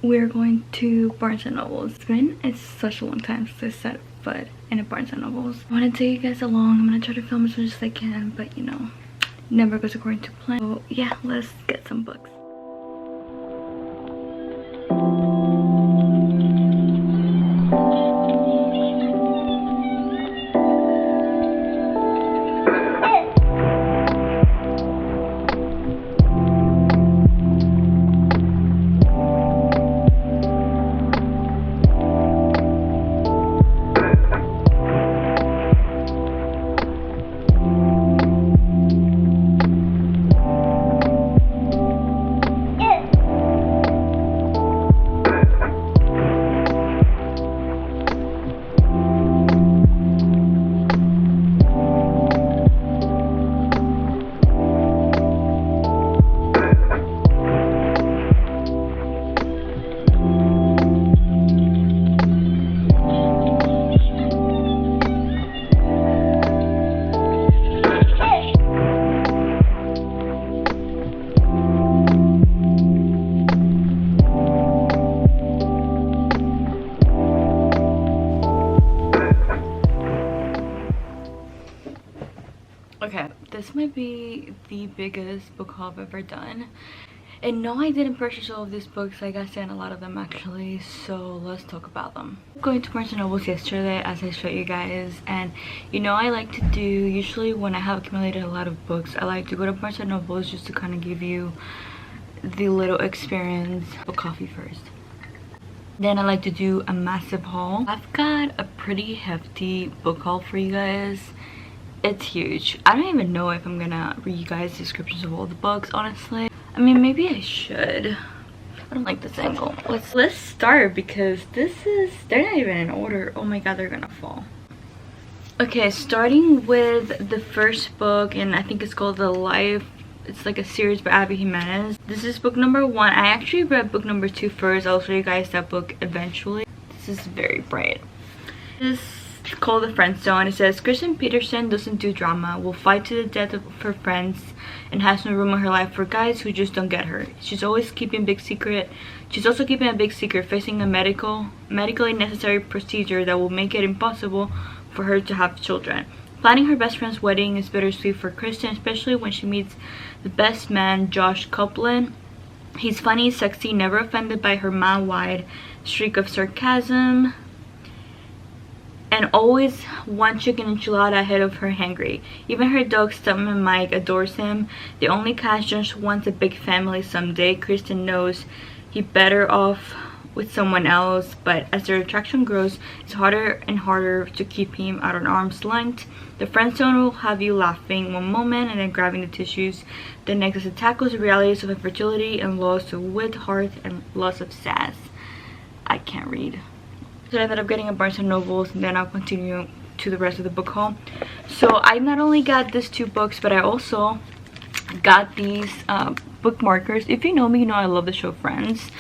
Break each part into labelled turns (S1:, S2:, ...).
S1: we're going to Barnes & Noble. It's such a long time since I set foot in a Barnes & Noble. I want to take you guys along. I'm gonna try to film as much as I can, but you know, never goes according to plan. So yeah, let's get some books. Okay, this might be the biggest book haul I've ever done. And no, I didn't purchase all of these books. I got sent a lot of them actually, so let's talk about them. Going to Barnes & Noble yesterday, as I showed you guys, and you know, I like to do, usually when I have accumulated a lot of books, I like to go to Barnes & Noble just to kind of give you the little experience. Of coffee first. Then I like to do a massive haul. I've got a pretty hefty book haul for you guys. It's huge. I don't even know if I'm gonna read you guys descriptions of all the books, honestly. I mean, maybe I should. I don't like this angle. Let's start, because they're not even in order. Oh my god, they're gonna fall. Okay, starting with the first book, and I think it's called The Life. It's like a series by Abby Jimenez. This is book number 1. I actually read book number 2 first. I'll show you guys that book eventually. This is very bright. This is called The Friend Zone. It says, Kristen Peterson doesn't do drama, will fight to the death of her friends, and has no room in her life for guys who just don't get her. She's always keeping a big secret. She's also keeping a big secret, facing a medically necessary procedure that will make it impossible for her to have children. Planning her best friend's wedding is bittersweet for Kristen, especially when she meets the best man, Josh Copeland. He's funny, sexy, never offended by her mile-wide streak of sarcasm, and always one chicken enchilada ahead of her hangry. Even her dog Stuntman Mike adores him. The only catch, just wants a big family someday. Kristen knows he better off with someone else, but as their attraction grows, it's harder and harder to keep him at an arm's length. The friend zone will have you laughing one moment and then grabbing the tissues the next, as it tackles the realities of infertility and loss of wit, heart, and loss of sass. I can't read. So I ended up getting a Barnes & Noble, and then I'll continue to the rest of the book haul. So I not only got these 2 books, but I also got these bookmarkers. If you know me, you know I love the show Friends.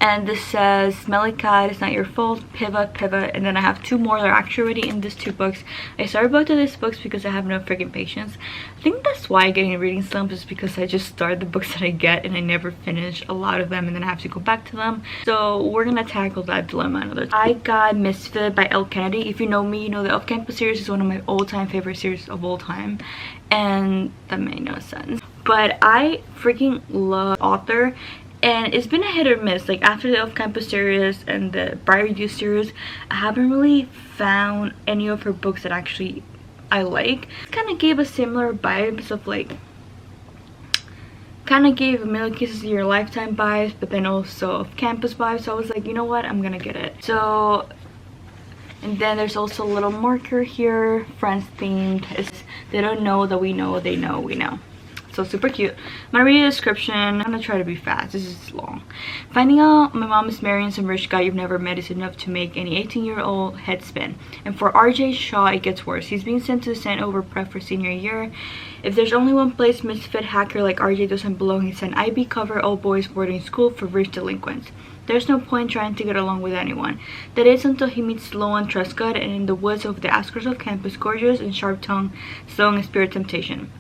S1: And this says, Smelly Cat, It's Not Your Fault, Pivot, and then I have 2 more that are actually already in these 2 books. I started both of these books because I have no freaking patience. I think that's why I get in reading slumps, is because I just start the books that I get and I never finish a lot of them, and then I have to go back to them. So we're gonna tackle that dilemma another time. I got Misfit by Elle Kennedy. If you know me, you know the Off Campus series is one of my all-time favorite series of all time, and that made no sense. But I freaking love the author. And it's been a hit or miss. Like, after the Off-Campus series and the Briar Youth series, I haven't really found any of her books that actually I like. It kind of gave a similar vibes of, like, kind of gave A Million Kisses in Your Lifetime vibes, but then also Off-Campus vibes. So I was like, you know what, I'm gonna get it. So, and then there's also a little marker here, Friends themed. It's, they don't know that we know, they know we know. So super cute. I'm gonna read the description. I'm gonna try to be fast. This is long. Finding out my mom is marrying some rich guy you've never met is enough to make any 18-year-old head spin. And for RJ Shaw, it gets worse. He's being sent to the St. Over prep for senior year. If there's only one place misfit hacker like RJ doesn't belong, it's an IB cover all boys boarding school for rich delinquents. There's no point trying to get along with anyone. That is until he meets Sloan Truscott, and in the woods of the outskirts of campus, gorgeous and sharp-tongued, Sloan is pure temptation.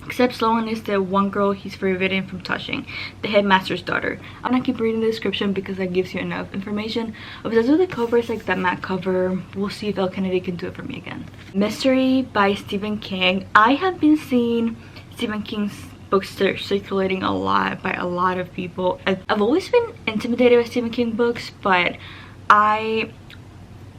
S1: Except Sloan is the one girl he's forbidden from touching, the headmaster's daughter. I'm gonna keep reading the description because that gives you enough information. Obsessed with the covers, like that matte cover. We'll see if El Kennedy can do it for me again. Mystery by Stephen King. I have been seeing Stephen King's books circulating a lot by a lot of people. I've always been intimidated by Stephen King books, but I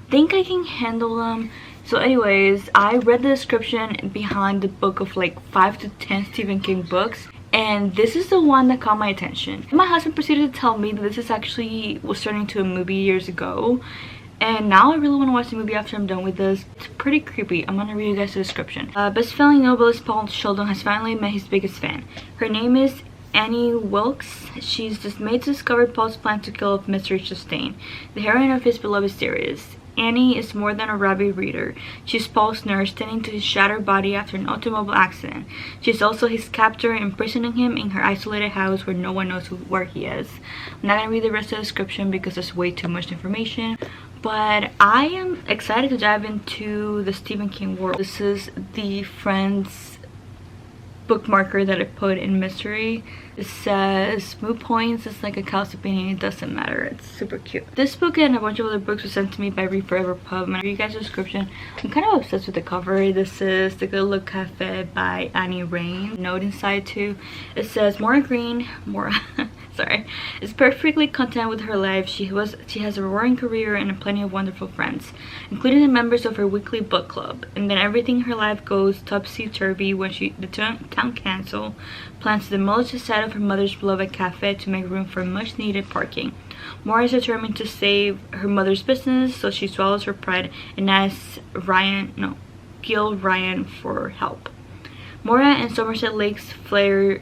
S1: think I can handle them. So anyways, I read the description behind the book of like 5 to 10 Stephen King books, and this is the one that caught my attention. My husband proceeded to tell me that this is actually was turned into a movie years ago, and now I really want to watch the movie after I'm done with this. It's pretty creepy. I'm gonna read you guys the description. Best-selling novelist Paul Sheldon has finally met his biggest fan. Her name is Annie Wilkes. She's just made to discover Paul's plan to kill off Mr. Chastain, the heroine of his beloved series. Annie is more than a rabid reader. She's Paul's nurse, tending to his shattered body after an automobile accident. She's also his captor, imprisoning him in her isolated house where no one knows where he is. I'm not gonna read the rest of the description because there's way too much information, but I am excited to dive into the Stephen King world. This is the Friends bookmarker that I put in mystery. It says mood points. It's like a cow's opinion. It doesn't matter. It's super cute. This book and a bunch of other books were sent to me by Read Forever Pub. I'm gonna read you guys the description. I'm kind of obsessed with the cover. This is The Good Look Cafe by Annie Rain. Note inside too. It says Maura Green. Sorry, is perfectly content with her life. She has a roaring career and plenty of wonderful friends, including the members of her weekly book club. And then everything in her life goes topsy-turvy when the town council plans to demolish the site of her mother's beloved cafe to make room for much-needed parking. Maura is determined to save her mother's business, so she swallows her pride and asks Gil Ryan for help. Maura and Somerset Lake's flare.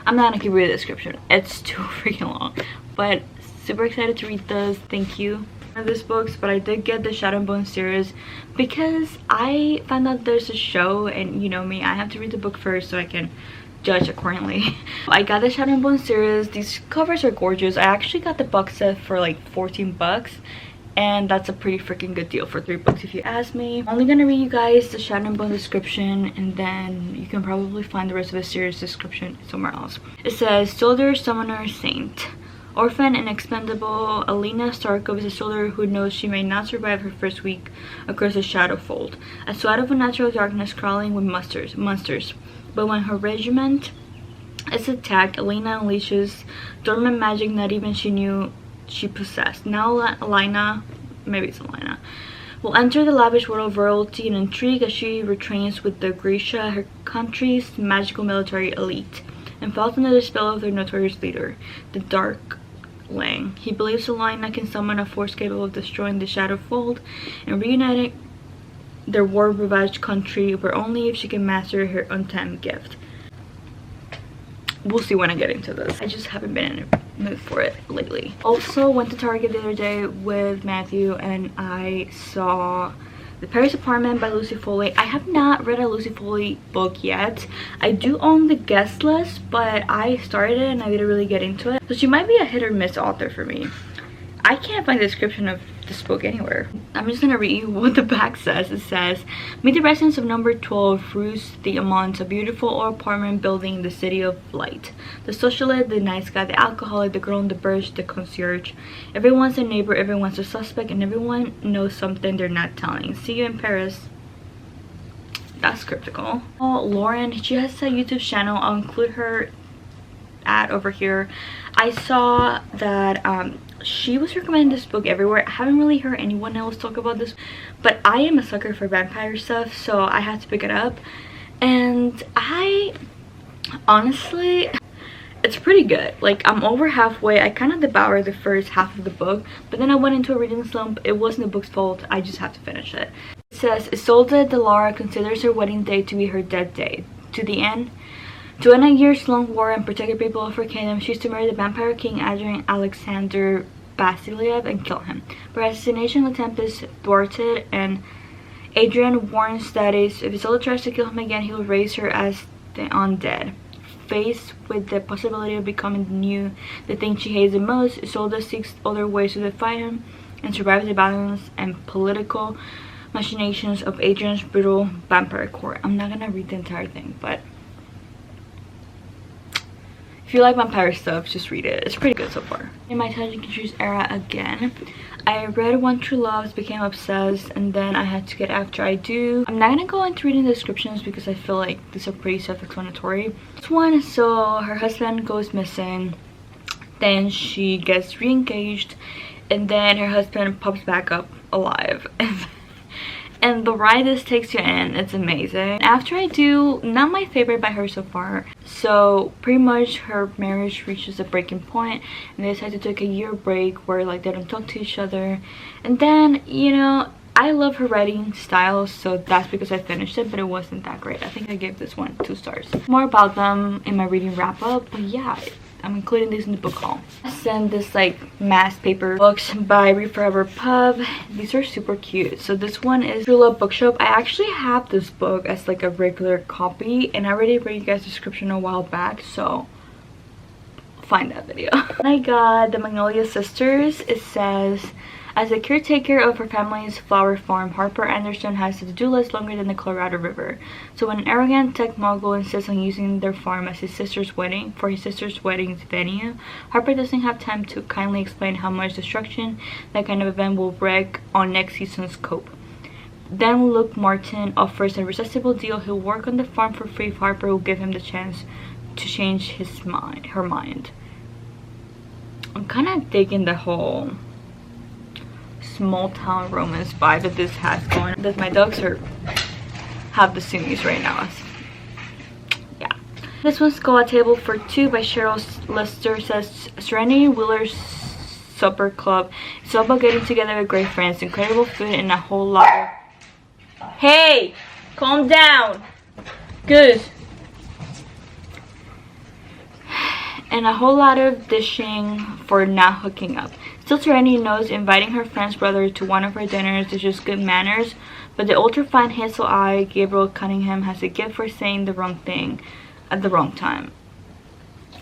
S1: I'm not gonna keep reading the description. It's too freaking long. But super excited to read this. Thank you for these books. But I did get the Shadow and Bone series because I found out there's a show, and you know me, I have to read the book first so I can judge accordingly. I got the Shadow and Bone series. These covers are gorgeous. I actually got the box set for like 14 bucks. And that's a pretty freaking good deal for 3 books if you ask me. I'm only gonna read you guys the Shadow and Bone description, and then you can probably find the rest of the series description somewhere else. It says, Soldier, Summoner, Saint. Orphan and expendable, Alina Starkov is a soldier who knows she may not survive her first week across the Shadowfold, a swath of unnatural darkness crawling with monsters. But when her regiment is attacked, Alina unleashes dormant magic not even she knew she possessed. Now Alina will enter the lavish world of royalty and intrigue as she retrains with the Grisha, her country's magical military elite, and falls under the spell of their notorious leader, the Dark Lang. He believes Alina can summon a force capable of destroying the Shadowfold and reuniting their war-ravaged country, but only if she can master her untamed gift. We'll see when I get into this. I just haven't been in a mood for it lately. Also went to Target the other day with Matthew and I saw The Paris Apartment by Lucy Foley. I have not read a Lucy Foley book yet. I do own The Guest List, but I started it and I didn't really get into it. So she might be a hit or miss author for me. I can't find the description of this book anywhere. I'm just gonna read you what the back says. It says, meet the residents of number 12 Rue the Amants, a beautiful apartment building in the city of light. The socialite, the nice guy, the alcoholic, the girl on the bridge, the concierge. Everyone's a neighbor, everyone's a suspect, and everyone knows something they're not telling. See you in Paris. That's cryptical. Oh, Lauren, she has a YouTube channel. I'll include her ad over here. I saw that she was recommending this book everywhere. I haven't really heard anyone else talk about this, but I am a sucker for vampire stuff, so I had to pick it up. And I honestly, it's pretty good. Like, I'm over halfway. I kind of devoured the first half of the book, but then I went into a reading slump. It wasn't the book's fault. I just had to finish it. It says, Isolde de Lara considers her wedding day to be her dead day. To the end, to end a years-long war and protect the people of her kingdom, she's to marry the vampire king Adrian Alexander Basiliev and kill him. But her assassination attempt is thwarted, and Adrian warns that if Isolde tries to kill him again, he will raise her as the undead. Faced with the possibility of becoming the thing she hates the most, Isolde seeks other ways to defy him and survive the violence and political Machinations of Adrian's Brutal Vampire Court. I'm not gonna read the entire thing, but if you like vampire stuff, just read it. It's pretty good so far. In my Tell You Can Choose era again, I read One True Loves, became obsessed, and then I had to get After I Do. I'm not gonna go into reading the descriptions because I feel like these are pretty self-explanatory. This one, so her husband goes missing, then she gets re-engaged, and then her husband pops back up alive. And the ride this takes you in, it's amazing. After I Do, not my favorite by her so far. So pretty much her marriage reaches a breaking point and they decide to take a year break where like they don't talk to each other. And then, you know, I love her writing style, so that's because I finished it, but it wasn't that great. I think I gave this one 2 stars. More about them in my reading wrap up, but yeah, I'm including these in the book haul. I sent this like mass paper books by Read Forever Pub. These are super cute. So this one is True Love Bookshop. I actually have this book as like a regular copy, and I already read you guys the description a while back, so find that video. I got the Magnolia Sisters. It says, as a caretaker of her family's flower farm, Harper Anderson has a to-do list longer than the Colorado River. So when an arrogant tech mogul insists on using their farm as his sister's wedding venue, Harper doesn't have time to kindly explain how much destruction that kind of event will wreak on next season's scope. Then Luke Martin offers a irresistible deal. He'll work on the farm for free if Harper will give him the chance to change her mind. I'm kind of digging the whole small town romance vibe that this has going. That my dogs have the zoomies right now. Yeah. This one's Go A Table for Two by Cheryl Lister. Says Serenity Wheeler's Supper Club. It's all about getting together with great friends, incredible food, and a whole lot of... Hey! Calm down! Good. And a whole lot of dishing for not hooking up. Still, Serenity knows inviting her friend's brother to one of her dinners is just good manners, but the ultra-fine hazel-eyed Gabriel Cunningham has a gift for saying the wrong thing at the wrong time.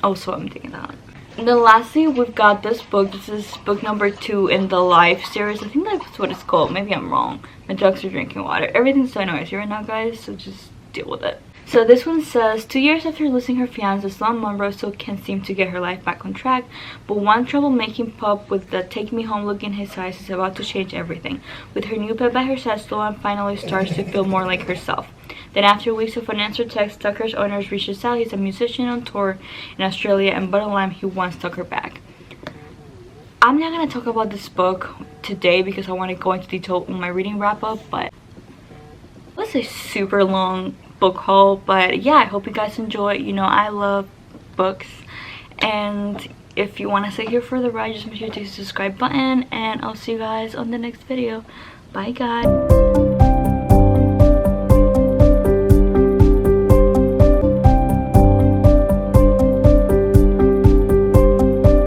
S1: Also, I'm thinking that. And then lastly, we've got this book. This is book number 2 in the Life series. I think that's what it's called. Maybe I'm wrong. My dogs are drinking water. Everything's so noisy right now, guys, so just deal with it. So this one says, 2 years after losing her fiancé, Sloan Monroe still can't seem to get her life back on track, but one troublemaking pup with the take me home look in his eyes is about to change everything. With her new pet by her side, Sloan finally starts to feel more like herself. Then after weeks of unanswered texts, Tucker's owners reaches out. He's a musician on tour in Australia, and bottom line, he wants Tucker back. I'm not going to talk about this book today because I want to go into detail in my reading wrap up, but it was a super long book haul. But yeah, I hope you guys enjoy. You know, I love books, and if you want to stay here for the ride, just make sure to hit the subscribe button, and I'll see you guys on the next video. Bye guys.